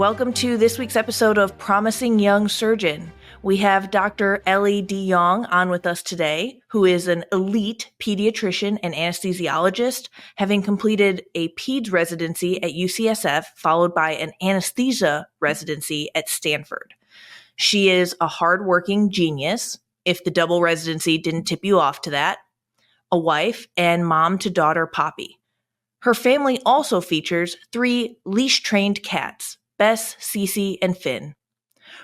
welcome to this week's episode of Promising Young Surgeon. We have Dr. Ellie DeJong on with us today, who is an elite pediatrician and anesthesiologist, having completed a peds residency at UCSF, followed by an anesthesia residency at Stanford. She is a hardworking genius, if the double residency didn't tip you off to that, a wife, and mom to daughter Poppy. Her family also features 3 leash-trained cats, Bess, Cece, and Finn.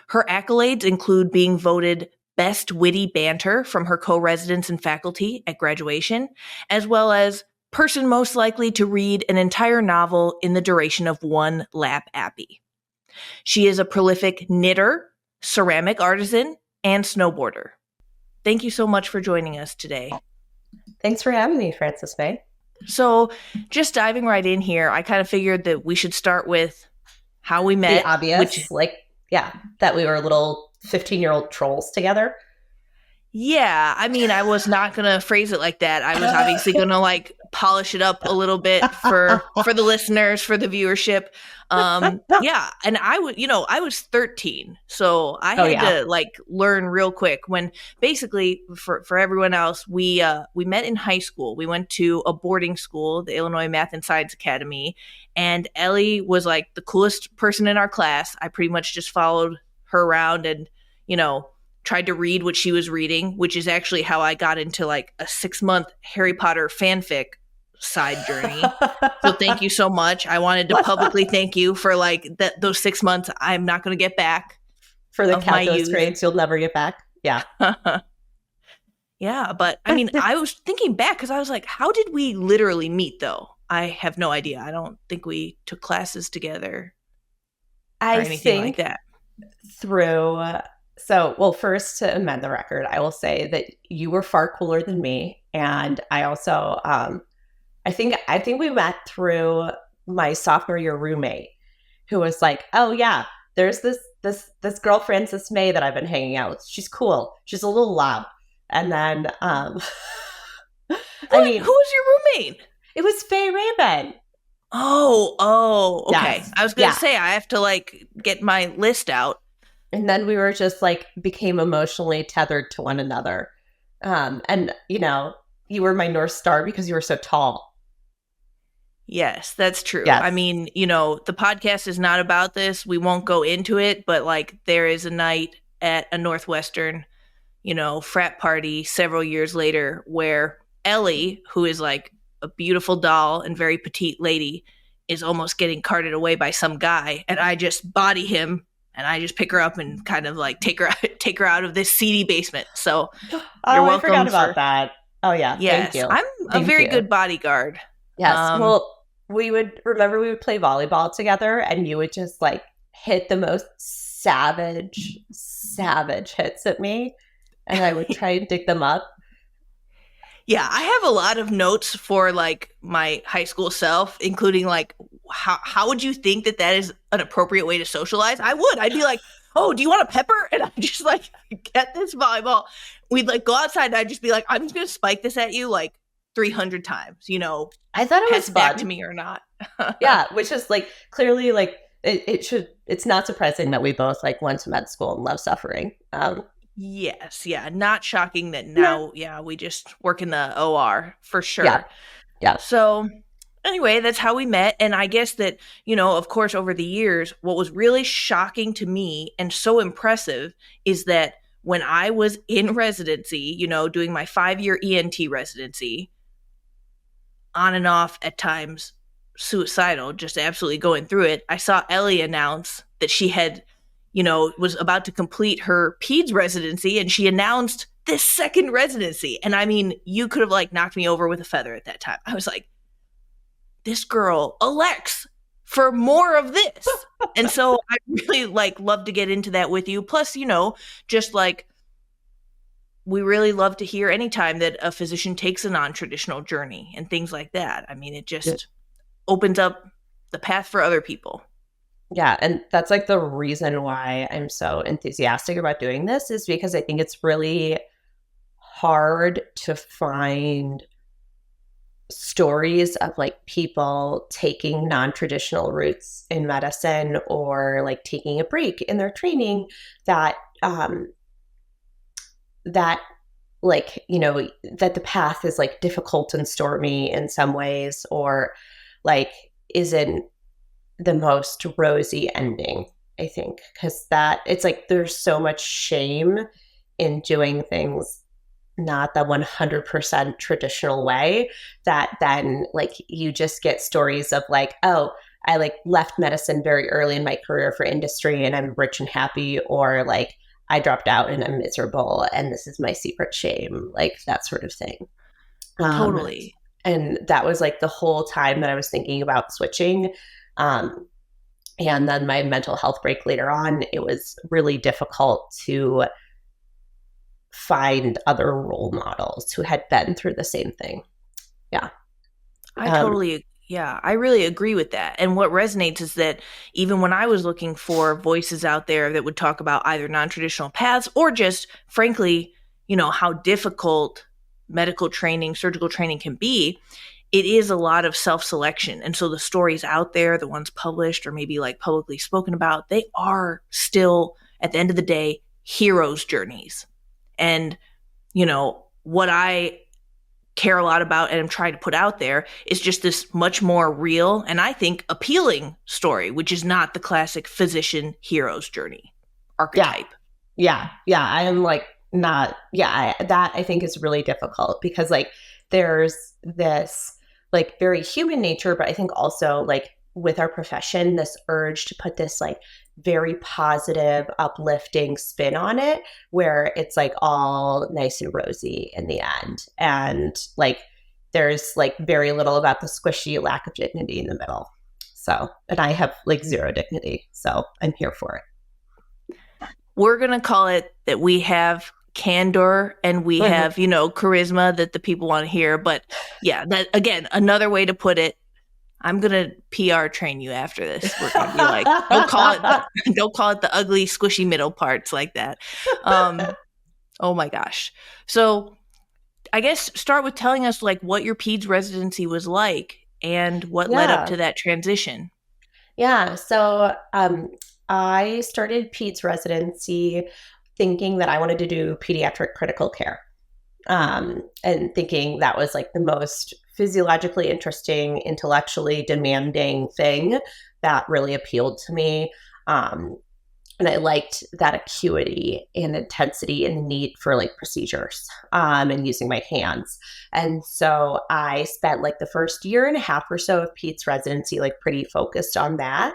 Her accolades include being voted Best Witty Banter from her co-residents and faculty at graduation, as well as person most likely to read an entire novel in the duration of 1 lap appy. She is a prolific knitter, ceramic artisan, and snowboarder. Thank you so much for joining us today. Thanks for having me, Frances Mei. So just diving right in here, I kind of figured that we should start with how we met. The obvious, that we were little 15-year-old trolls together. Yeah, I mean, I was not going to phrase it like that. I was obviously going to polish it up a little bit for the listeners, for the viewership. Yeah, and I was 13, so I had to learn real quick. When basically for everyone else, we met in high school. We went to a boarding school, the Illinois Math and Science Academy, and Ellie was the coolest person in our class. I pretty much just followed her around and tried to read what she was reading, which is actually how I got into a 6-month Harry Potter fanfic side journey. So thank you so much. I wanted to publicly thank you for those 6 months I'm not going to get back. For the calculus grades you'll never get back. Yeah. Yeah, but I mean, I was thinking back because I was like, how did we literally meet though? I have no idea. I don't think we took classes together or anything like that. First, to amend the record, I will say that you were far cooler than me. And I also, I think we met through my sophomore year roommate who was like, oh yeah, there's this girl, Frances Mei, that I've been hanging out with. She's cool. She's a little loud. And then, who was your roommate? It was Faye Raymond. Oh, okay. Yes. I was going to say, I have to get my list out. And then we were just became emotionally tethered to one another. And you were my North Star because you were so tall. Yes, that's true. Yes. I mean, the podcast is not about this. We won't go into it, but there is a night at a Northwestern, frat party several years later where Ellie, who is a beautiful doll and very petite lady, is almost getting carted away by some guy. And I just body him. And I just pick her up and kind of take her out of this seedy basement. So you're welcome. I forgot about that. Oh yeah, yes, thank you. I'm a very good bodyguard. Yes. We would play volleyball together, and you would just hit the most savage hits at me, and I would try and dig them up. Yeah, I have a lot of notes for my high school self, including how would you think that is an appropriate way to socialize? I'd be like, oh, do you want a pepper? And I'm just get this volleyball. We'd go outside and I'd just be like, I'm just going to spike this at you 300 times, I thought it was back fun. To me or not. Yeah, which is clearly it's not surprising that we both went to med school and love suffering. Yes. Yeah. Not shocking that now, we just work in the OR for sure. Yeah. So anyway, that's how we met. And I guess that, of course, over the years, what was really shocking to me and so impressive is that when I was in residency, doing my 5-year ENT residency, on and off at times, suicidal, just absolutely going through it, I saw Ellie announce that she had was about to complete her peds residency, and she announced this second residency. And I mean, you could have knocked me over with a feather at that time. I was like, this girl elects for more of this. And so I really love to get into that with you. Plus, just we really love to hear anytime that a physician takes a non-traditional journey and things like that. I mean, it just opens up the path for other people. Yeah, and that's the reason why I'm so enthusiastic about doing this, is because I think it's really hard to find stories of like people taking non-traditional routes in medicine or like taking a break in their training that that like, you know, that the path is like difficult and stormy in some ways, or like isn't the most rosy ending, I think, because that it's like there's so much shame in doing things not the 100% traditional way, that then like you just get stories of like, oh, I like left medicine very early in my career for industry and I'm rich and happy, or like I dropped out and I'm miserable and this is my secret shame, like that sort of thing. um Totally. and that was like the whole time that I was thinking about switching. And then my mental health break later on, it was really difficult to find other role models who had been through the same thing. Yeah. Um, Yeah, I really agree with that. And what resonates is that even when I was looking for voices out there that would talk about either non-traditional paths or just frankly, how difficult medical training, surgical training can be, it is a lot of self-selection. And so the stories out there, the ones published or maybe like publicly spoken about, they are still at the end of the day heroes' journeys. And what I care a lot about and am trying to put out there is just this much more real and I think appealing story, which is not the classic physician hero's journey archetype. Yeah. I am like not, that I think is really difficult because like there's this like very human nature, but I think also like with our profession, this urge to put this like very positive, uplifting spin on it, where it's like all nice and rosy in the end. And like there's like very little about the squishy lack of dignity in the middle. So, and I have like zero dignity. So I'm here for it. We're going to call it that we have candor and we have, charisma that the people want to hear. But yeah, that again, another way to put it, I'm gonna PR train you after this. We're gonna be like, don't call it the ugly, squishy middle parts like that. Oh my gosh. So I guess start with telling us like what your peds residency was like and what led up to that transition. Yeah. So I started peds residency thinking that I wanted to do pediatric critical care, and thinking that was like the most physiologically interesting, intellectually demanding thing that really appealed to me. And I liked that acuity and intensity and the need for like procedures, and using my hands. And so I spent like the first year and a half or so of peds residency, like pretty focused on that,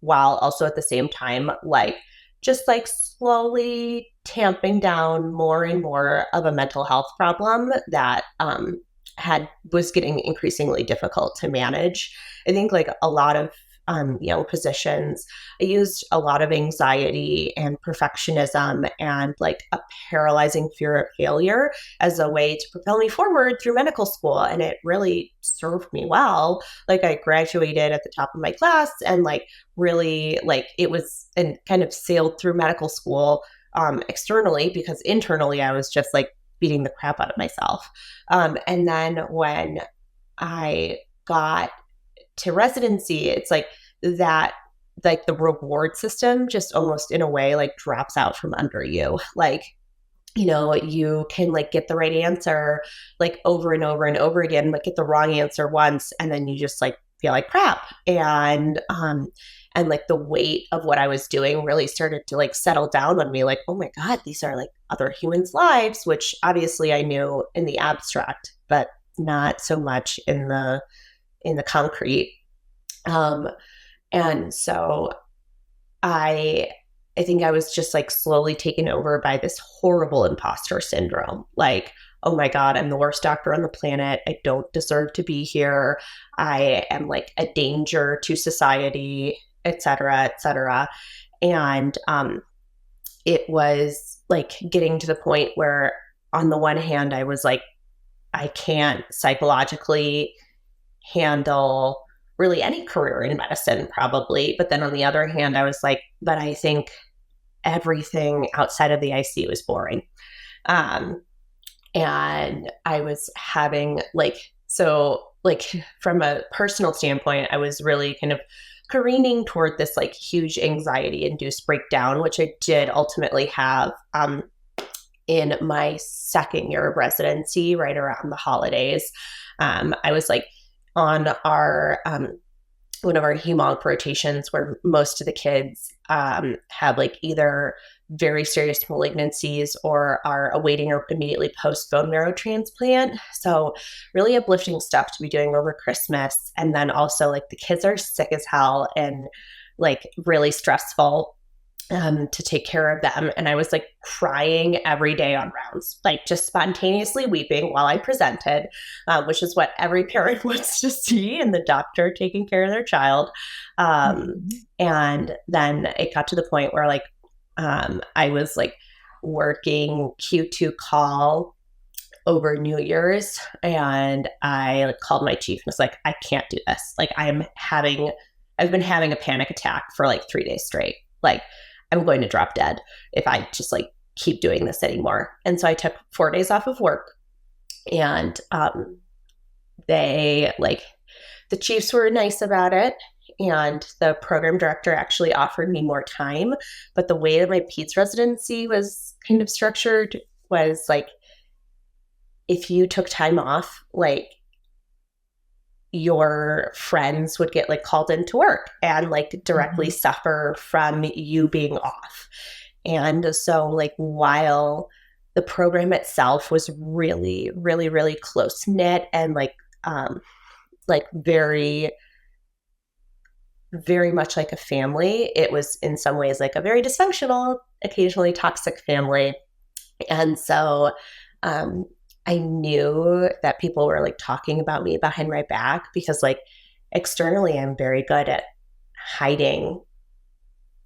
while also at the same time, like just like slowly tamping down more and more of a mental health problem that was getting increasingly difficult to manage. I think like a lot of young physicians, I used a lot of anxiety and perfectionism and like a paralyzing fear of failure as a way to propel me forward through medical school. And it really served me well. Like I graduated at the top of my class and like really like it was and kind of sailed through medical school externally, because internally I was just like beating the crap out of myself. And then when I got to residency, it's like that, like the reward system just almost in a way like drops out from under you. Like, you can like get the right answer like over and over and over again, but get the wrong answer once. And then you just like feel like crap. And like the weight of what I was doing really started to like settle down on me. Like, oh my God, these are like other humans' lives, which obviously I knew in the abstract, but not so much in the concrete. And so I think I was just like slowly taken over by this horrible imposter syndrome. Like, oh my God, I'm the worst doctor on the planet. I don't deserve to be here. I am like a danger to society, et cetera, et cetera. And it was like getting to the point where on the one hand, I was like, I can't psychologically handle really any career in medicine probably. But then on the other hand, I was like, but I think everything outside of the ICU is boring. And I was having like So, like, from a personal standpoint, I was really kind of careening toward this like huge anxiety induced breakdown, which I did ultimately have in my second year of residency, right around the holidays. I was like on our one of our hemonc rotations where most of the kids have like either very serious malignancies or are awaiting or immediately post bone marrow transplant. So really uplifting stuff to be doing over Christmas. And then also like the kids are sick as hell and like really stressful to take care of them. And I was like crying every day on rounds, like just spontaneously weeping while I presented, which is what every parent wants to see in the doctor taking care of their child. And then it got to the point where like I was like working Q2 call over New Year's, and I like called my chief and was like, I can't do this. Like I've been having a panic attack for like 3 days straight. Like I'm going to drop dead if I just like keep doing this anymore. And so I took 4 days off of work, and they like the chiefs were nice about it. And the program director actually offered me more time. But the way that my PEDS residency was kind of structured was like, if you took time off, like your friends would get like called into work and like directly suffer from you being off. And so like while the program itself was really, really, really close knit and like very, very much like a family, it was in some ways like a very dysfunctional, occasionally toxic family. And so I knew that people were like talking about me behind my back because like externally I'm very good at hiding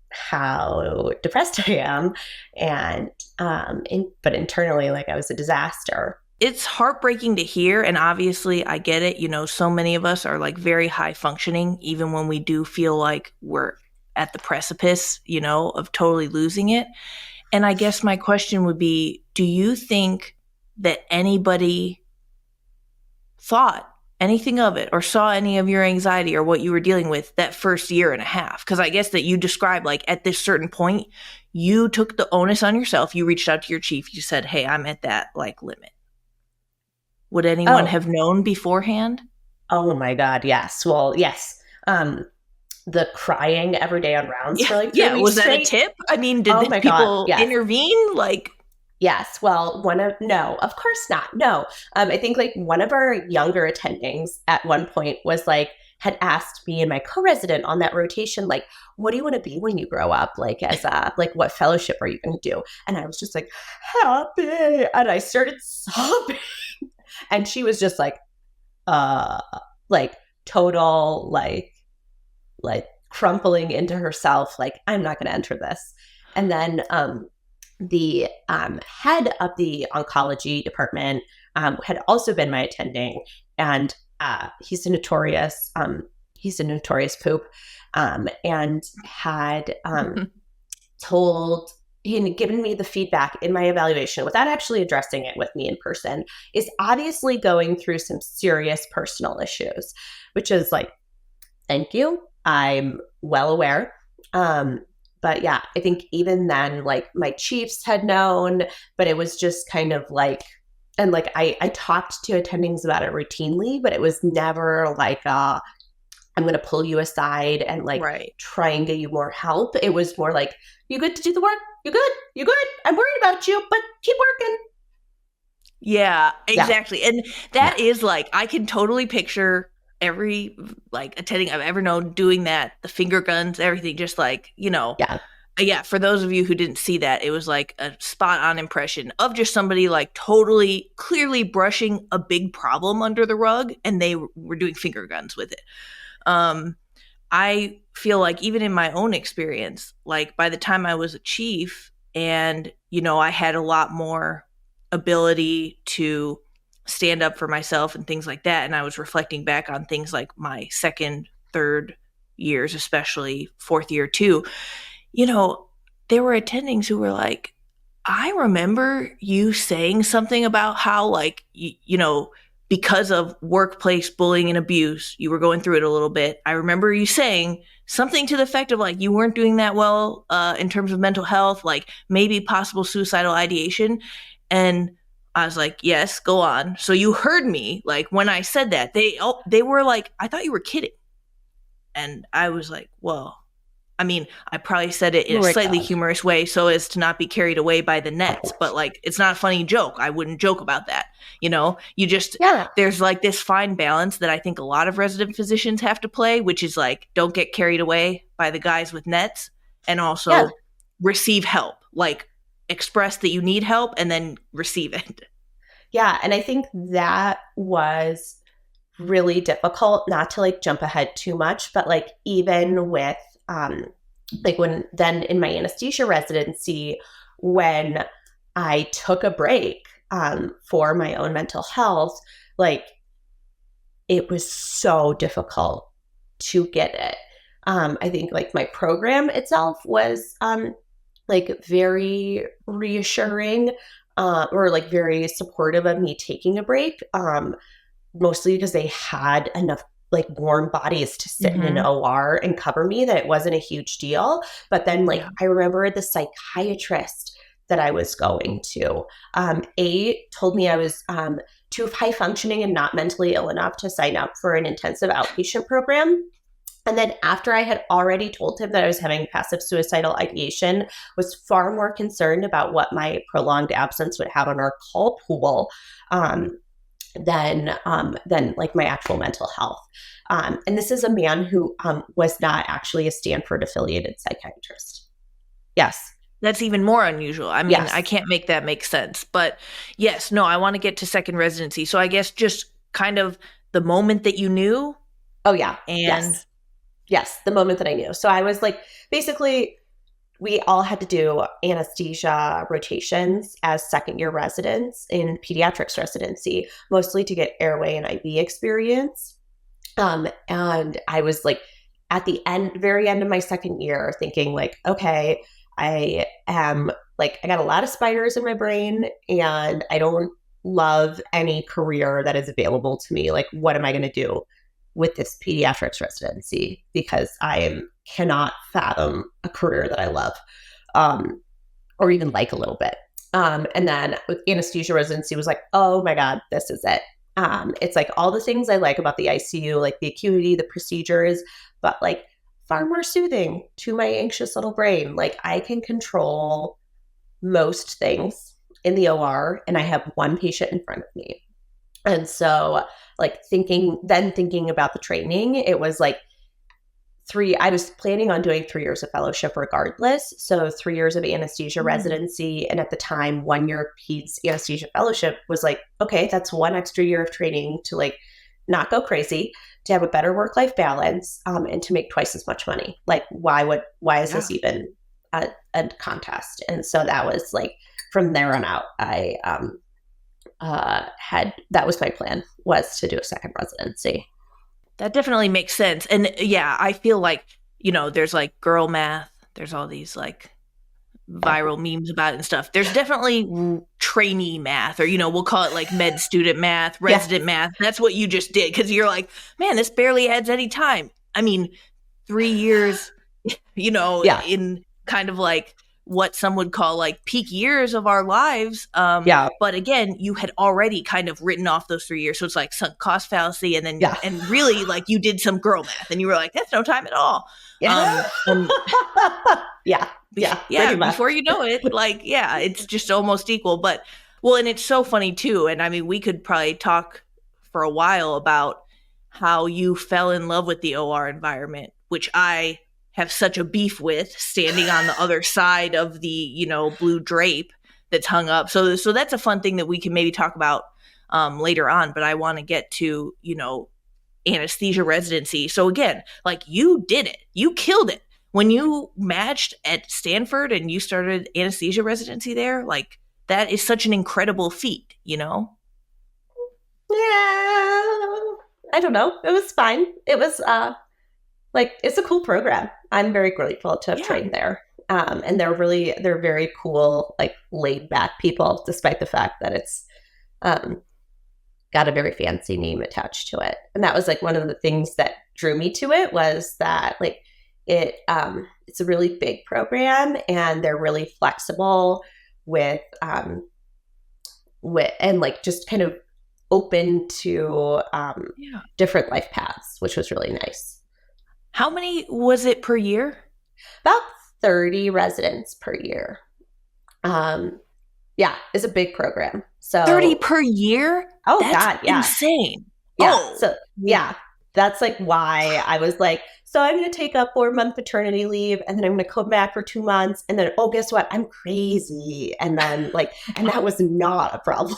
how depressed I am. And but internally, like I was a disaster. It's heartbreaking to hear. And obviously I get it. You know, so many of us are like very high functioning, even when we do feel like we're at the precipice, you know, of totally losing it. And I guess my question would be, do you think that anybody thought anything of it or saw any of your anxiety or what you were dealing with that first year and a half? Because I guess that you described like at this certain point, you took the onus on yourself. You reached out to your chief. You said, hey, I'm at that like limit. Would anyone have known beforehand? Oh my God. Yes. Well, yes. The crying every day on rounds for like 3 weeks was that straight. a tip? I mean, did people intervene? Like, yes. Well, no, of course not. No. I think like one of our younger attendings at one point was like, had asked me and my co-resident on that rotation, like, what do you want to be when you grow up? Like as a, like, what fellowship are you going to do? And I was just like, happy. And I started sobbing. And she was just like total, like crumpling into herself. Like, I'm not going to enter this. And then, the head of the oncology department had also been my attending, and he's a notorious poop, and had he had given me the feedback in my evaluation without actually addressing it with me in person, is obviously going through some serious personal issues, which is like, thank you. I'm well aware. But yeah, I think even then, like my chiefs had known, but it was just kind of like, and like I talked to attendings about it routinely, but it was never like, I'm going to pull you aside and like try and get you more help. It was more like, you good to do the work? You good? You good? I'm worried about you, but keep working. Yeah, exactly. Yeah. And that is like, I can totally picture every like attending I've ever known doing that, the finger guns, everything, just like, you know. Yeah, for those of you who didn't see that, it was like a spot on impression of just somebody like totally clearly brushing a big problem under the rug, and they were doing finger guns with it. I feel like even in my own experience, like by the time I was a chief and, you know, I had a lot more ability to stand up for myself and things like that. And I was reflecting back on things like my second, third years, especially fourth year too, you know, there were attendings who were like, I remember you saying something about how like, you know, because of workplace bullying and abuse, you were going through it a little bit. I remember you saying something to the effect of like you weren't doing that well in terms of mental health, like maybe possible suicidal ideation. And I was like, yes, go on. So you heard me. Like when I said that, they were like, I thought you were kidding. And I was like, well, I mean, I probably said it in a slightly humorous way so as to not be carried away by the nets, but like, it's not a funny joke. I wouldn't joke about that. You just, there's like this fine balance that I think a lot of resident physicians have to play, which is like, don't get carried away by the guys with nets, and also receive help, like express that you need help and then receive it. Yeah. And I think that was really difficult, not to like jump ahead too much, but like even with, like when then in my anesthesia residency, when I took a break for my own mental health, like it was so difficult to get it. I think like my program itself was like very reassuring or like very supportive of me taking a break, mostly because they had enough like warm bodies to sit in an OR and cover me that it wasn't a huge deal. But then like I remember the psychiatrist that I was going to, told me I was too high functioning and not mentally ill enough to sign up for an intensive outpatient program. And then after I had already told him that I was having passive suicidal ideation, was far more concerned about what my prolonged absence would have on our call pool than like my actual mental health. And this is a man who was not actually a Stanford affiliated psychiatrist. Yes. That's even more unusual. I mean, I can't make that make sense. But yes, no, I want to get to second residency. So I guess just kind of the moment that you knew. Oh, yeah. And yes, the moment that I knew. So I was like, basically, we all had to do anesthesia rotations as second-year residents in pediatrics residency, mostly to get airway and IV experience. And I was like, at the very end of my second year, thinking like, okay, I am like, I got a lot of spiders in my brain, and I don't love any career that is available to me. Like, what am I going to do with this pediatrics residency? Because I cannot fathom a career that I love, or even like a little bit. And then with anesthesia residency was like, oh my God, this is it. It's like all the things I like about the ICU, like the acuity, the procedures, but like far more soothing to my anxious little brain. Like I can control most things in the OR, and I have one patient in front of me. And so like thinking about the training, it was like I was planning on doing 3 years of fellowship regardless. So 3 years of anesthesia residency. And at the time, 1 year PEDS anesthesia fellowship was like, okay, that's 1 extra year of training to like not go crazy, to have a better work-life balance, and to make twice as much money. Like why is this even a contest? And so that was like, from there on out, I that was my plan, was to do a second residency. That definitely makes sense. And yeah, I feel like, there's like girl math. There's all these like viral memes about it and stuff. There's definitely trainee math, or, we'll call it like med student math, resident math. That's what you just did. Cause you're like, man, this barely adds any time. I mean, 3 years, in kind of like what some would call like peak years of our lives. But again, you had already kind of written off those 3 years. So it's like sunk cost fallacy. And then, and really like you did some girl math and you were like, that's no time at all. Before you know it, like, it's just almost equal. But well, and it's so funny too. And I mean, we could probably talk for a while about how you fell in love with the OR environment, which I have such a beef with, standing on the other side of the, blue drape that's hung up. So that's a fun thing that we can maybe talk about later on. But I want to get to, anesthesia residency. So again, like you did it, you killed it. When you matched at Stanford and you started anesthesia residency there, like that is such an incredible feat, Yeah, I don't know. It was fine. It was like, it's a cool program. I'm very grateful to have trained there. And they're very cool, like laid back people, despite the fact that it's got a very fancy name attached to it. And that was like one of the things that drew me to it, was that like it's a really big program, and they're really flexible with and like just kind of open to different life paths, which was really nice. How many was it per year? About 30 residents per year. Yeah, it's a big program. So 30 per year? Oh, that's God, yeah. insane. Yeah. Oh. So yeah, that's like why I was like, so I'm going to take a 4-month paternity leave, and then I'm going to come back for 2 months, and then, oh, guess what? I'm crazy. And then like, and that was not a problem.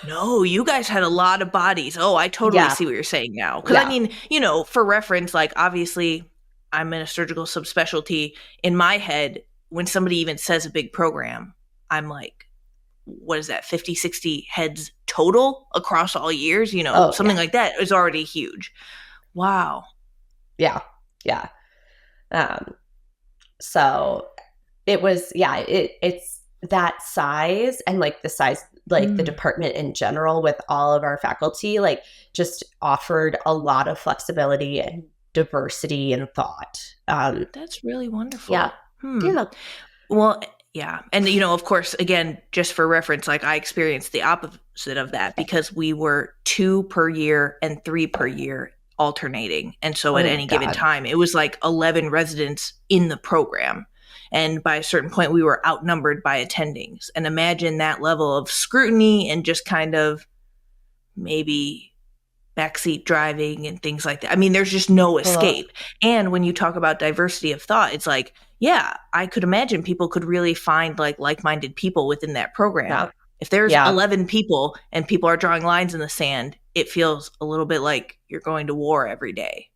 No, you guys had a lot of bodies. Oh, I totally see what you're saying now. Because I mean, for reference, like obviously I'm in a surgical subspecialty. In my head, when somebody even says a big program, I'm like, what is that, 50, 60 heads total across all years? Something like that is already huge. Wow. Yeah. Yeah. So it was, it's that size, and like the size, like the department in general with all of our faculty, like just offered a lot of flexibility and diversity and thought. That's really wonderful. Yeah. Yeah. Well, yeah. And, of course, again, just for reference, like I experienced the opposite of that, because we were 2 per year and 3 per year alternating. And so at any given time, it was like 11 residents in the program. And by a certain point, we were outnumbered by attendings. And imagine that level of scrutiny and just kind of maybe backseat driving and things like that. I mean, there's just no escape. And when you talk about diversity of thought, it's like, yeah, I could imagine people could really find like-minded people within that program. Yeah. If there's 11 people and people are drawing lines in the sand, it feels a little bit like you're going to war every day.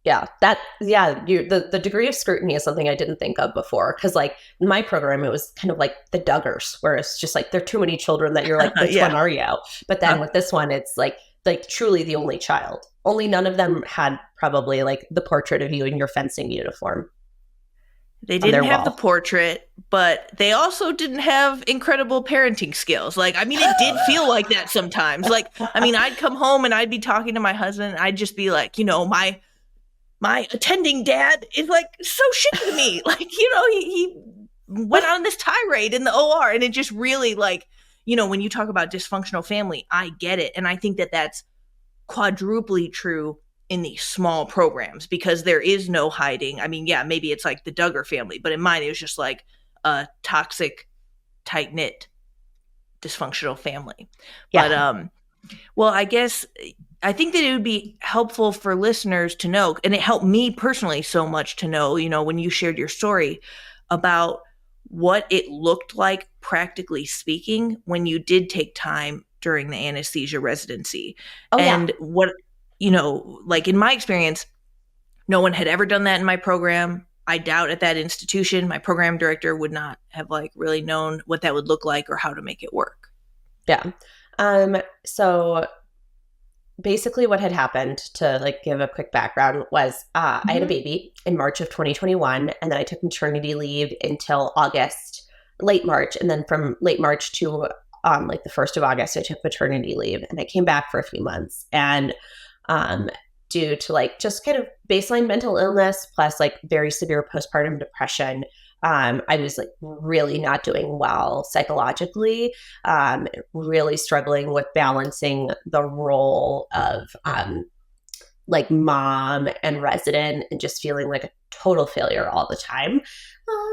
Yeah, the degree of scrutiny is something I didn't think of before, because like in my program, it was kind of like the Duggars, where it's just like there are too many children that you're like, which one are you? But then with this one, it's like truly the only child. Only none of them had probably like the portrait of you in your fencing uniform. They didn't have the portrait, but they also didn't have incredible parenting skills. Like, I mean, it did feel like that sometimes. Like, I mean, I'd come home and I'd be talking to my husband, and I'd just be like, my attending dad is like so shitty to me. Like, he went on this tirade in the OR, and it just really like, when you talk about dysfunctional family, I get it. And I think that that's quadruply true in these small programs, because there is no hiding. I mean, yeah, maybe it's like the Duggar family, but in mine, it was just like a toxic, tight-knit, dysfunctional family. Yeah. But, well, I think that it would be helpful for listeners to know, and it helped me personally so much to know, when you shared your story about what it looked like, practically speaking, when you did take time during the anesthesia residency. What, like in my experience, no one had ever done that in my program. I doubt at that institution, my program director would not have like really known what that would look like or how to make it work. Yeah. So basically what had happened, to like give a quick background, was I had a baby in March of 2021, and then I took maternity leave until late March. And then from late March to like the 1st of August, I took maternity leave, and I came back for a few months. And due to like just kind of baseline mental illness plus like very severe postpartum depression, I was like really not doing well psychologically, really struggling with balancing the role of like mom and resident, and just feeling like a total failure all the time,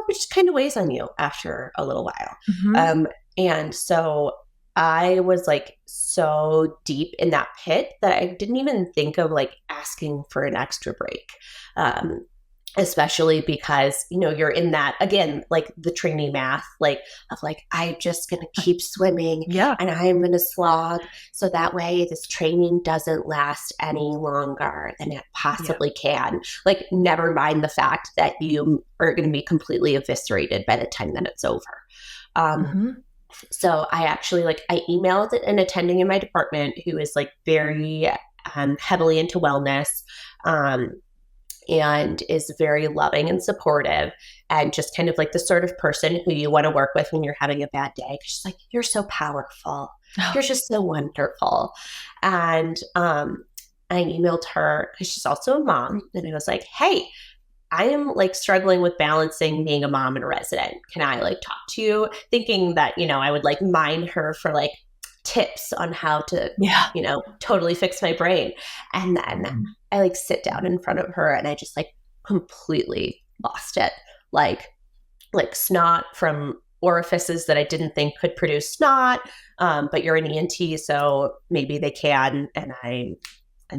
which kind of weighs on you after a little while. And so I was like so deep in that pit that I didn't even think of like asking for an extra break. Especially because, you're in that, again, like the trainee math, like of like, I'm just going to keep swimming and I'm going to slog. So that way this training doesn't last any longer than it possibly can. Like, never mind the fact that you are going to be completely eviscerated by the time that it's over. So I actually I emailed an attending in my department who is like very heavily into wellness, and is very loving and supportive, and just kind of like the sort of person who you want to work with when you're having a bad day. She's like, you're so powerful. You're just so wonderful. And I emailed her because she's also a mom. And I was like, hey, I am like struggling with balancing being a mom and a resident. Can I like talk to you? Thinking that, I would like mine her for like tips on how to, Yeah. totally fix my brain. And then I like sit down in front of her and I just like completely lost it. Like snot from orifices that I didn't think could produce snot. But you're an ENT, so maybe they can. And I'm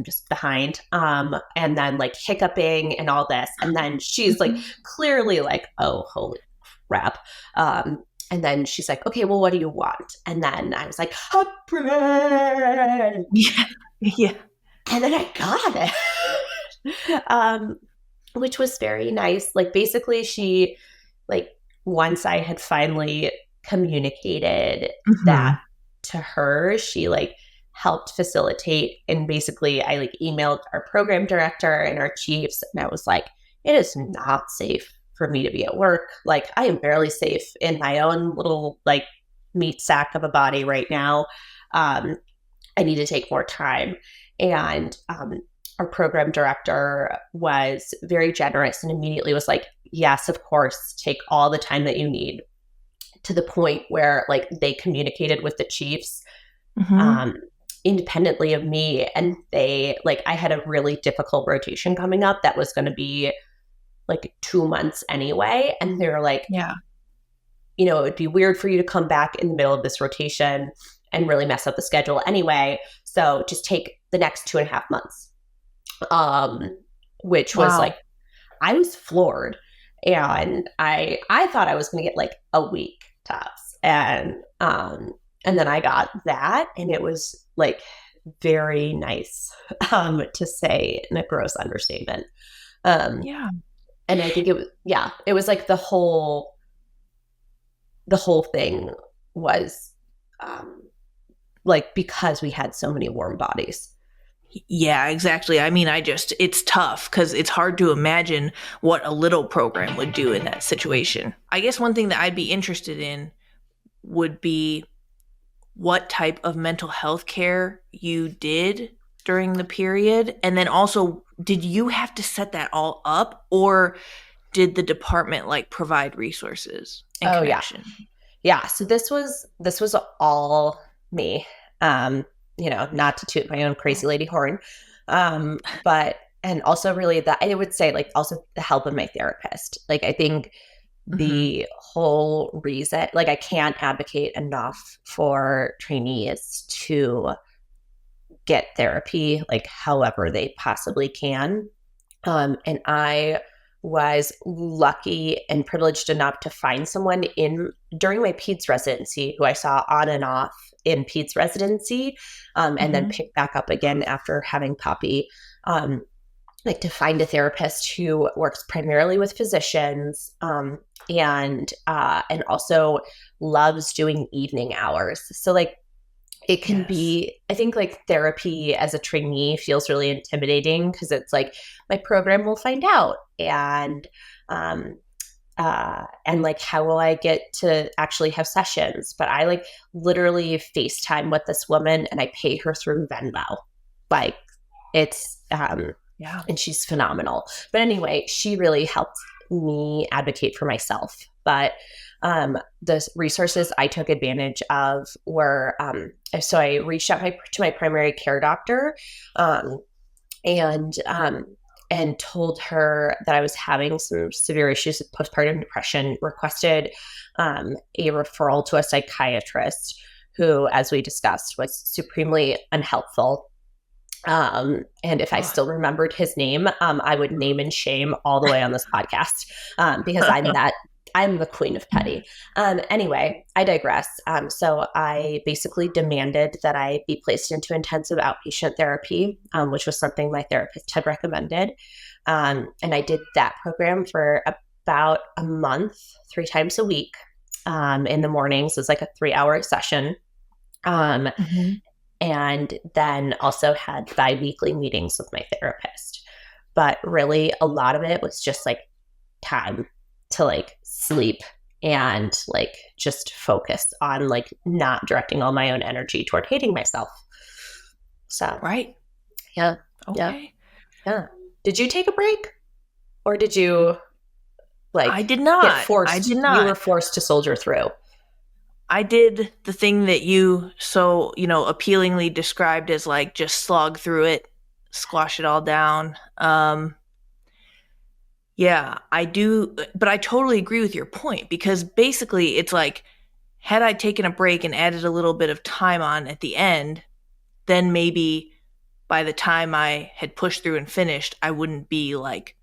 just behind. And then like hiccuping and all this. And then she's like clearly like, oh, holy crap. And then she's like, okay, well, what do you want? And then I was like, a brain. Yeah. Yeah. And then I got it. Which was very nice. Like basically she like once I had finally communicated that to her, she like helped facilitate. And basically I like emailed our program director and our chiefs. And I was like, it is not safe for me to be at work. Like I am barely safe in my own little like meat sack of a body right now. I need to take more time. And our program director was very generous and immediately was like, yes, of course, take all the time that you need, to the point where like they communicated with the chiefs independently of me. And they like, I had a really difficult rotation coming up that was going to be like 2 months anyway. And they were like, yeah, it would be weird for you to come back in the middle of this rotation and really mess up the schedule anyway. So just take the next 2.5 months. Which was like, I was floored. And I thought I was going to get like a week tops. And then I got that, and it was like very nice, to say in a gross understatement. yeah. And I think it was like the whole thing was, like because we had so many warm bodies. Yeah, exactly. I mean, it's tough because it's hard to imagine what a little program would do in that situation. I guess one thing that I'd be interested in would be what type of mental health care you did during the period. And then also, did you have to set that all up, or did the department like provide resources and connection? Yeah. So this was all me. Not to toot my own crazy lady horn, but and also really that I would say like also the help of my therapist. Like I think the whole reason, like I can't advocate enough for trainees to get therapy, like however they possibly can. And I was lucky and privileged enough to find someone during my peds residency who I saw on and off in peds residency, and then pick back up again after having Poppy, like to find a therapist who works primarily with physicians, and also loves doing evening hours. So like it can be, I think like therapy as a trainee feels really intimidating because it's like my program will find out, and like how will I get to actually have sessions? But I like literally FaceTime with this woman and I pay her through Venmo. Like it's and she's phenomenal. But anyway, she really helped me advocate for myself. But the resources I took advantage of were, so I reached out to my primary care doctor, and told her that I was having some severe issues with postpartum depression, requested a referral to a psychiatrist who, as we discussed, was supremely unhelpful. And if I still remembered his name, I would name and shame all the way on this podcast, because I'm the queen of petty. Anyway, I digress. So I basically demanded that I be placed into intensive outpatient therapy, which was something my therapist had recommended. And I did that program for about a month, 3 times a week, in the mornings. It was like a 3-hour session. And then also had bi-weekly meetings with my therapist. But really, a lot of it was just like time to like sleep and like just focus on like not directing all my own energy toward hating myself. So, Right. yeah. Yeah. Okay. Yeah. Did you take a break or did you I like did get not. I forced? did You were not. forced to soldier through. I did the thing that you so, appealingly described as like just slog through it, squash it all down. Yeah, I do, but I totally agree with your point because basically it's like had I taken a break and added a little bit of time on at the end, then maybe by the time I had pushed through and finished, I wouldn't be like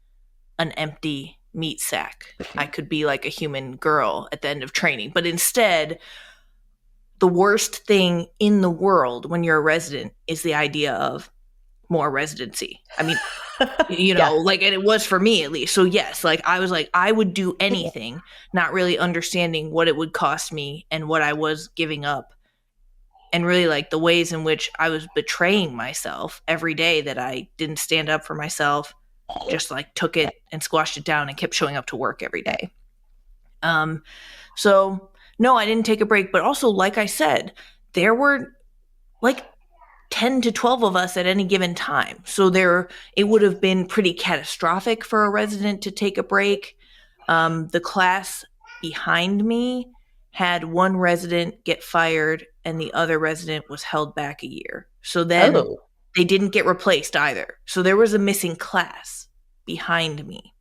an empty meat sack. I could be like a human girl at the end of training. But instead, the worst thing in the world when you're a resident is the idea of more residency. I mean, Yeah. like, and it was for me at least. So, yes, like, I was like, I would do anything, not really understanding what it would cost me and what I was giving up. And really, like, the ways in which I was betraying myself every day that I didn't stand up for myself, just like took it and squashed it down and kept showing up to work every day. So, no, I didn't take a break. But also, like I said, there were like 10 to 12 of us at any given time. So it would have been pretty catastrophic for a resident to take a break. The class behind me had one resident get fired and the other resident was held back a year. So then they didn't get replaced either. So there was a missing class behind me.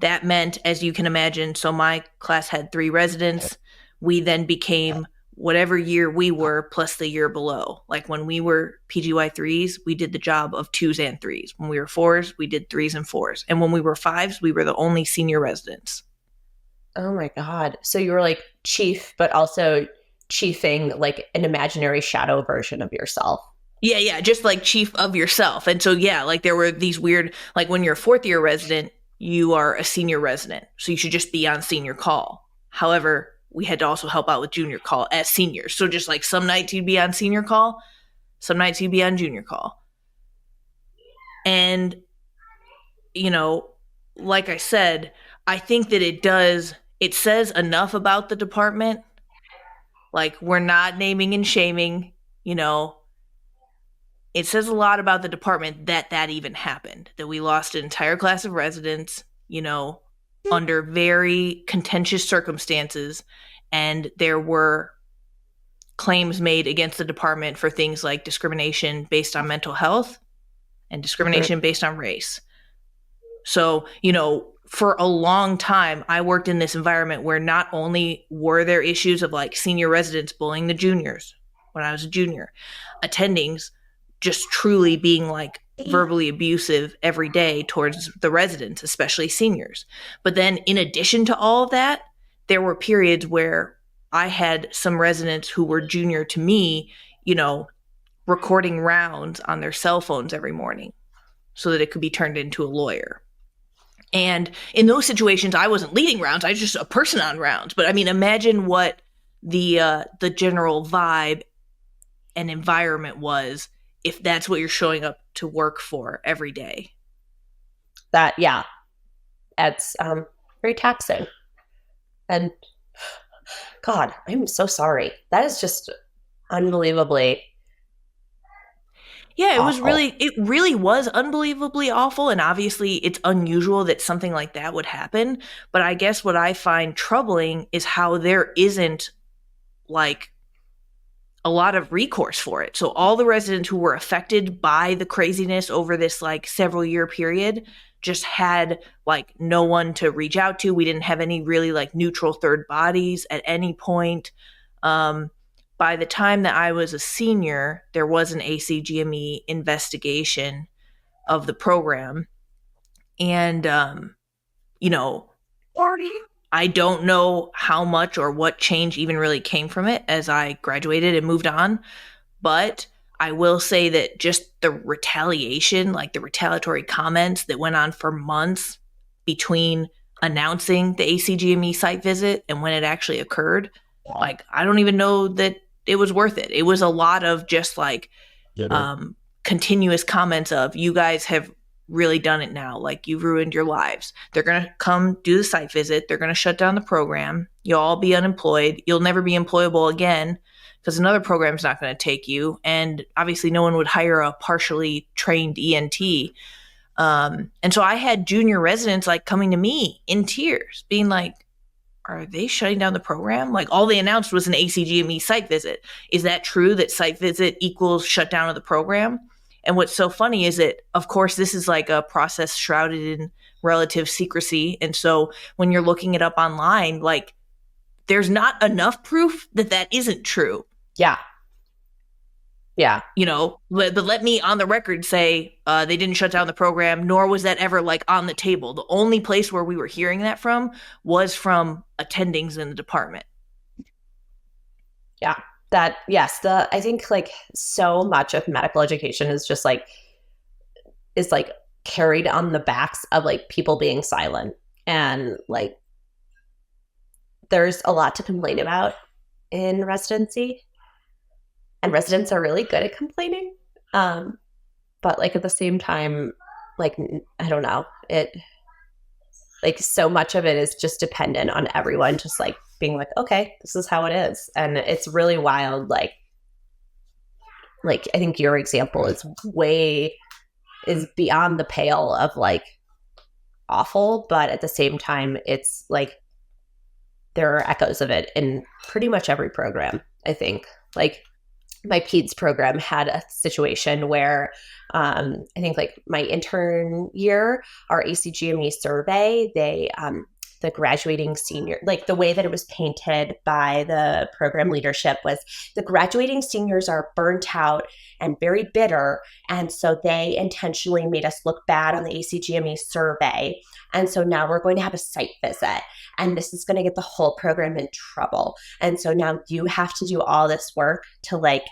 That meant, as you can imagine, so my class had 3 residents. We then became whatever year we were plus the year below. Like when we were PGY3s, we did the job of 2s and 3s. When we were 4s, we did 3s and 4s. And when we were 5s, we were the only senior residents. Oh my God. So you were like chief, but also chiefing like an imaginary shadow version of yourself. Yeah, just like chief of yourself. And so, yeah, like there were these weird, like when you're a 4th year resident, you are a senior resident. So you should just be on senior call. However, we had to also help out with junior call as seniors. So just like some nights you'd be on senior call, some nights you'd be on junior call. And, like I said, I think that it says enough about the department. Like we're not naming and shaming, it says a lot about the department that even happened, that we lost an entire class of residents, under very contentious circumstances. And there were claims made against the department for things like discrimination based on mental health and discrimination based on race. So, for a long time, I worked in this environment where not only were there issues of like senior residents bullying the juniors when I was a junior, attendings just truly being like verbally abusive every day towards the residents, especially seniors. But then in addition to all of that, there were periods where I had some residents who were junior to me, recording rounds on their cell phones every morning so that it could be turned into a lawyer. And in those situations, I wasn't leading rounds. I was just a person on rounds. But I mean, imagine what the general vibe and environment was if that's what you're showing up to work for every day. It's very taxing. And God, I'm so sorry. That is just unbelievably Yeah, awful. it really was unbelievably awful. And obviously it's unusual that something like that would happen. But I guess what I find troubling is how there isn't like a lot of recourse for it. So all the residents who were affected by the craziness over this like several year period just had like no one to reach out to. We didn't have any really like neutral third bodies at any point. By the time that I was a senior, there was an ACGME investigation of the program. And, I don't know how much or what change even really came from it as I graduated and moved on. But I will say that just the retaliation, like the retaliatory comments that went on for months between announcing the ACGME site visit and when it actually occurred, like, I don't even know that it was worth it. It was a lot of just like continuous comments of, you guys have really done it now. Like, you've ruined your lives. They're going to come do the site visit. They're going to shut down the program. You'll all be unemployed. You'll never be employable again because another program's not going to take you. And obviously no one would hire a partially trained ENT. And so I had junior residents like coming to me in tears being like, are they shutting down the program? Like, all they announced was an ACGME site visit. Is that true, that site visit equals shutdown of the program? And what's so funny is that, of course, this is like a process shrouded in relative secrecy. And so when you're looking it up online, like, there's not enough proof that that isn't true. Yeah. Yeah. You know, but let me on the record say they didn't shut down the program, nor was that ever like on the table. The only place where we were hearing that from was from attendings in the department. Yeah. That, yes, I think like so much of medical education is just like, is like carried on the backs of like people being silent. And like, there's a lot to complain about in residency. And residents are really good at complaining. But like at the same time, like, I don't know, it, like, so much of it is just dependent on everyone just like being like, okay, this is how it is. And it's really wild. Like I think your example is beyond the pale of like awful, but at the same time, it's like there are echoes of it in pretty much every program. I think like my peds program had a situation where I think like my intern year, our ACGME survey, the graduating senior, like the way that it was painted by the program leadership was the graduating seniors are burnt out and very bitter. And so they intentionally made us look bad on the ACGME survey. And so now we're going to have a site visit, and this is going to get the whole program in trouble. And so now you have to do all this work to like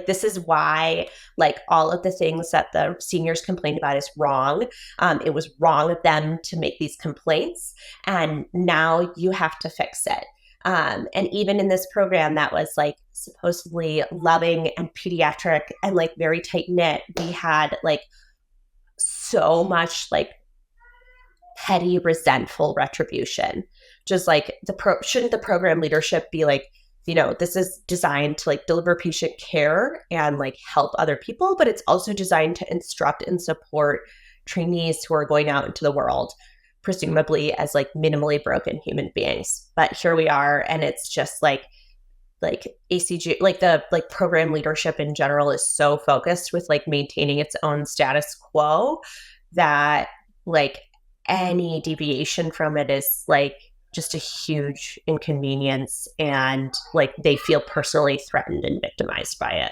this is why like all of the things that the seniors complained about is wrong. It was wrong of them to make these complaints, and now you have to fix it. And even in this program that was like supposedly loving and pediatric and like very tight knit, we had like so much like petty, resentful retribution. Just like shouldn't the program leadership be like, you know, this is designed to like deliver patient care and like help other people, but it's also designed to instruct and support trainees who are going out into the world, presumably as like minimally broken human beings. But here we are, and it's just like ACG, like the like program leadership in general is so focused with like maintaining its own status quo that like any deviation from it is like just a huge inconvenience, and like they feel personally threatened and victimized by it.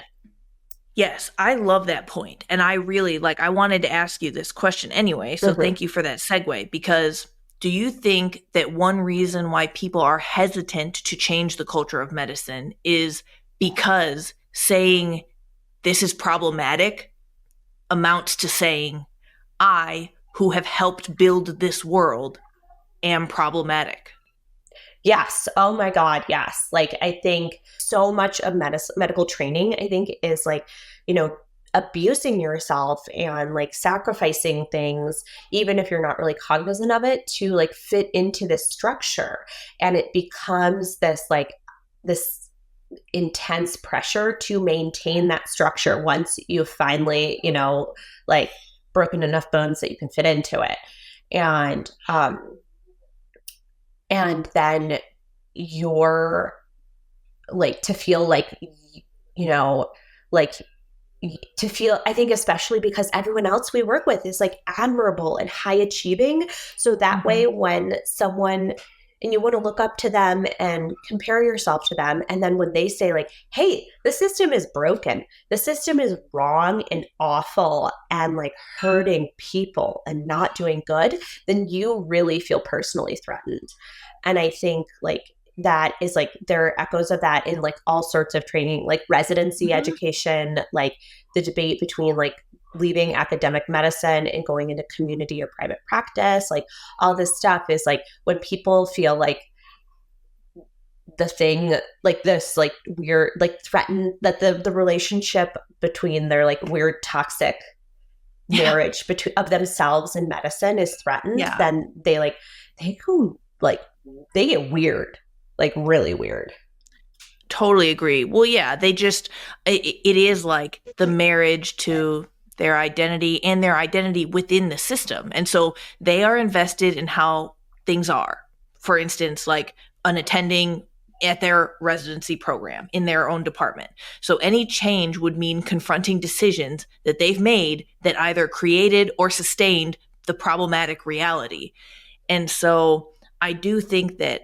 Yes, I love that point. And I really I wanted to ask you this question anyway. So thank you for that segue, because do you think that one reason why people are hesitant to change the culture of medicine is because saying this is problematic amounts to saying I, who have helped build this world, am problematic? Yes. Oh my God. Yes. Like, I think so much of medical training, I think, is like, you know, abusing yourself and like sacrificing things, even if you're not really cognizant of it, to like fit into this structure. And it becomes this intense pressure to maintain that structure once you've finally, you know, like broken enough bones that you can fit into it. And then you're like, to feel like, you know, like to feel, I think, especially because everyone else we work with is like admirable and high achieving. So that way, when someone, and you want to look up to them and compare yourself to them, and then when they say like, hey, the system is broken, the system is wrong and awful and like hurting people and not doing good, then you really feel personally threatened. And I think like that is like, there are echoes of that in like all sorts of training, like residency education, like the debate between like leaving academic medicine and going into community or private practice. Like all this stuff is like when people feel like the thing like this, like weird, like threatened, that the relationship between their like weird toxic marriage between of themselves and medicine is threatened, Yeah. then they go they get weird, like really weird. Totally agree. Well, yeah, it is like the marriage to their identity and their identity within the system. And so they are invested in how things are. For instance, like an attending at their residency program in their own department. So any change would mean confronting decisions that they've made that either created or sustained the problematic reality. And so I do think that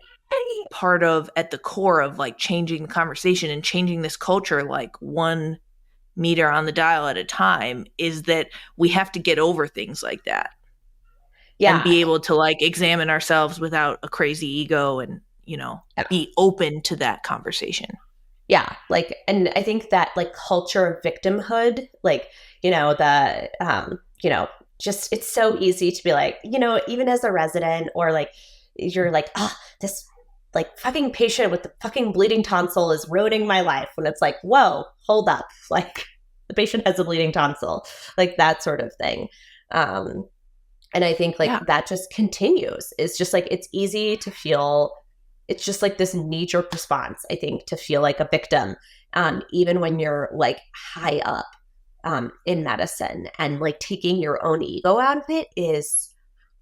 part of at the core of like changing the conversation and changing this culture like 1 meter on the dial at a time is that we have to get over things like that and Yeah. be able to like examine ourselves without a crazy ego and be open to that conversation. Yeah, like, and I think that like culture of victimhood, like, just it's so easy to be like, even as a resident, or like you're like, this like fucking patient with the fucking bleeding tonsil is ruining my life. When it's like, whoa, hold up. Like the patient has a bleeding tonsil, like that sort of thing. And I think like that just continues. It's just like, it's easy to feel, it's just like this knee-jerk response, I think, to feel like a victim, even when you're like high up in medicine, and like taking your own ego out of it is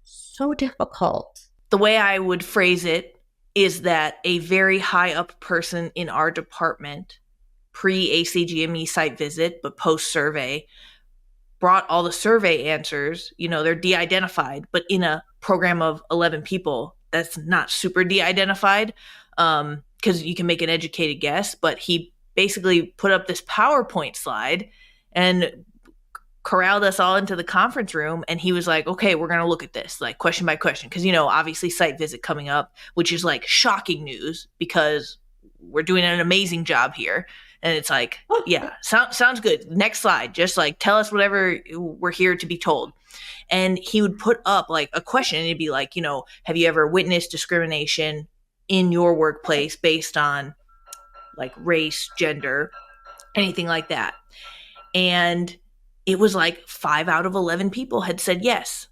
so difficult. The way I would phrase it is that a very high up person in our department, pre-ACGME site visit, but post-survey, brought all the survey answers. They're de-identified, but in a program of 11 people, that's not super de-identified, because you can make an educated guess. But he basically put up this PowerPoint slide and corralled us all into the conference room, and he was like, okay, we're going to look at this like question by question, because obviously site visit coming up, which is like shocking news because we're doing an amazing job here. And it's like, yeah, sounds good. Next slide. Just like tell us whatever we're here to be told. And he would put up like a question, and it'd be like, have you ever witnessed discrimination in your workplace based on like race, gender, anything like that? And it was like 5 out of 11 people had said yes,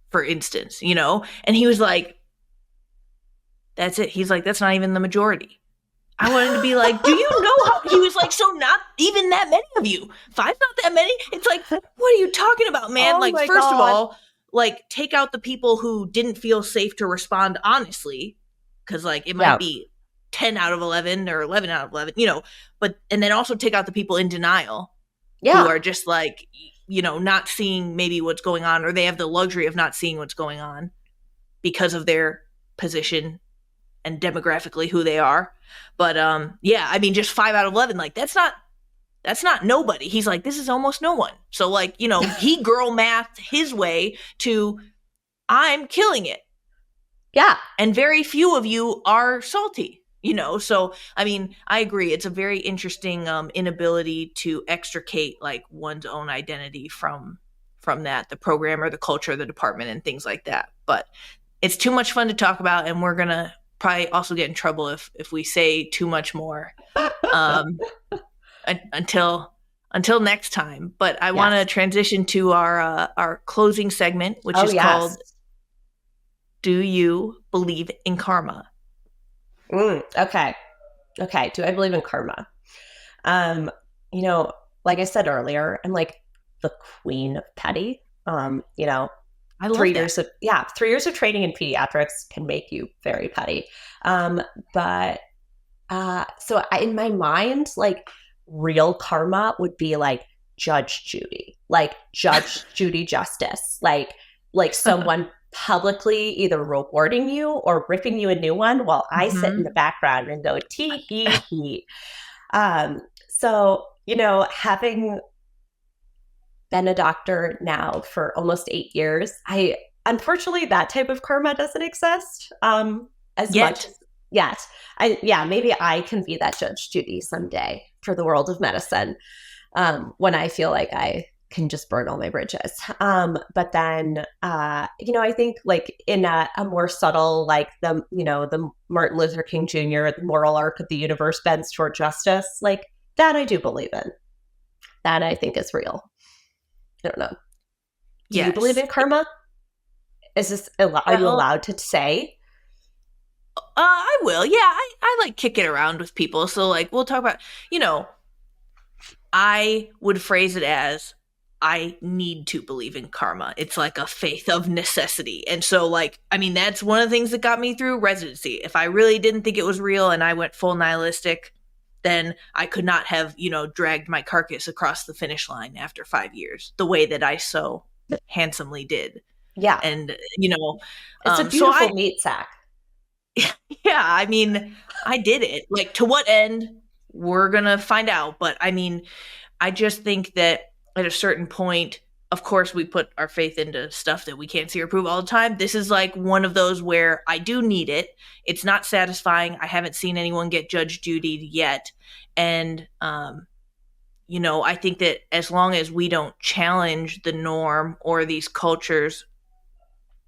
for instance, and he was like, that's it. He's like, that's not even the majority. I wanted to be like, do you know how, he was like, so not even that many of you. 5's not that many. It's like, what are you talking about, man? Oh like, my first God. of all, like take out the people who didn't feel safe to respond honestly. Cause like it might be 10 out of 11 or 11 out of 11, but, and then also take out the people in denial who are just like, not seeing maybe what's going on, or they have the luxury of not seeing what's going on because of their position and demographically who they are. But just 5 out of 11, like that's not nobody. He's like, this is almost no one. So like, he girl mathed his way to, I'm killing it. Yeah. And very few of you are salty, So, I agree. It's a very interesting inability to extricate like one's own identity from that, the program or the culture, the department, and things like that. But it's too much fun to talk about, and we're going to probably also get in trouble if we say too much more until next time. But I want to transition to our closing segment, which is called Do You Believe in Karma? Okay. Do I believe in karma? Like I said earlier, I'm like the queen of petty. I love 3 years of 3 years of training in pediatrics can make you very petty. But in my mind, like real karma would be like Judge Judy, Justice, like someone publicly either rewarding you or ripping you a new one while I sit in the background and go tee hee hee. So, having been a doctor now for almost 8 years, unfortunately that type of karma doesn't exist as much yet. Maybe I can be that Judge Judy someday for the world of medicine, when I feel like I can just burn all my bridges. But then, I think like in a more subtle, like the Martin Luther King Jr., the moral arc of the universe bends toward justice, like that I do believe in. That I think is real. I don't know. Do you believe in karma? Is this, are you allowed to say? I will. Yeah, I like kick it around with people. So like we'll talk about, I would phrase it as I need to believe in karma. It's like a faith of necessity. And so like, I mean, that's one of the things that got me through residency. If I really didn't think it was real and I went full nihilistic, then I could not have, dragged my carcass across the finish line after 5 years, the way that I so handsomely did. Yeah. And, it's a beautiful meat sack. Yeah, I mean, I did it. Like, to what end? We're going to find out. But I mean, I just think that at a certain point, of course, we put our faith into stuff that we can't see or prove all the time. This is like one of those where I do need it. It's not satisfying. I haven't seen anyone get Judge Judy'd yet. And, I think that as long as we don't challenge the norm or these cultures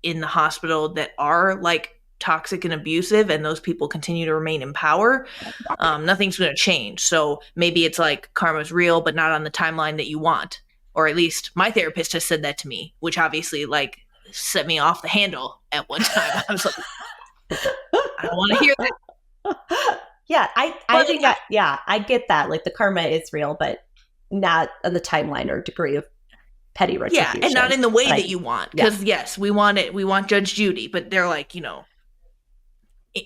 in the hospital that are like toxic and abusive, and those people continue to remain in power, nothing's going to change. So maybe it's like karma's real, but not on the timeline that you want. Or at least my therapist has said that to me, which obviously like set me off the handle at one time. I was like, I don't want to hear that. Yeah, I think that, I get that. Like the karma is real, but not on the timeline or degree of petty retribution. Yeah, and not in the way that you want. Because yes, we want it. We want Judge Judy, but they're like,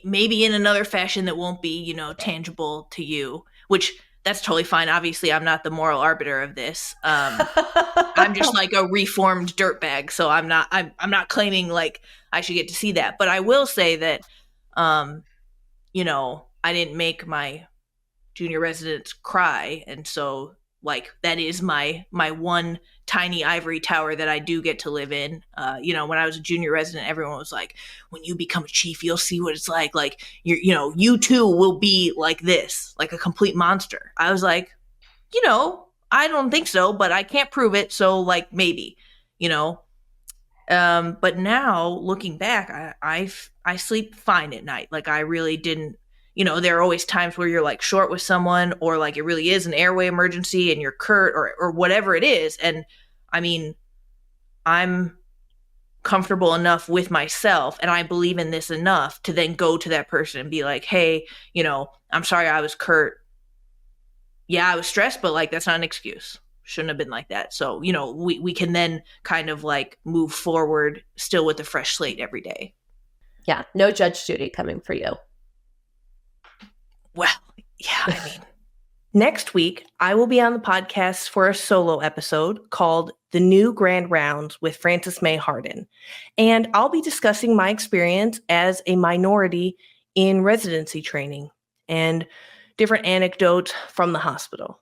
maybe in another fashion that won't be, tangible to you, which that's totally fine. Obviously, I'm not the moral arbiter of this. I'm just like a reformed dirtbag. So I'm not claiming like I should get to see that. But I will say that, I didn't make my junior residents cry. And so like that is my one tiny ivory tower that I do get to live in. When I was a junior resident, everyone was like, when you become a chief, you'll see what it's like. Like you too will be like this, like a complete monster. I was like, I don't think so, but I can't prove it. So like maybe, but now looking back, I sleep fine at night. Like I really didn't, there are always times where you're like short with someone, or like it really is an airway emergency and you're curt or whatever it is. And I mean, I'm comfortable enough with myself and I believe in this enough to then go to that person and be like, hey, I'm sorry I was curt. Yeah, I was stressed, but like, that's not an excuse. Shouldn't have been like that. So, we can then kind of like move forward still with a fresh slate every day. Yeah. No Judge Judy coming for you. Well, yeah, I mean. Next week, I will be on the podcast for a solo episode called The New Grand Rounds with Frances Mei Harden. And I'll be discussing my experience as a minority in residency training and different anecdotes from the hospital.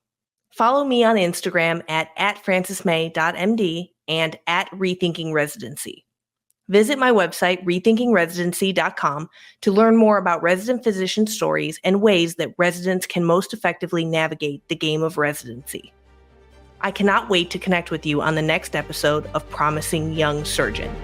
Follow me on Instagram at francesmay.md and at Rethinking Residency. Visit my website, rethinkingResidency.com, to learn more about resident physician stories and ways that residents can most effectively navigate the game of residency. I cannot wait to connect with you on the next episode of Promising Young Surgeon.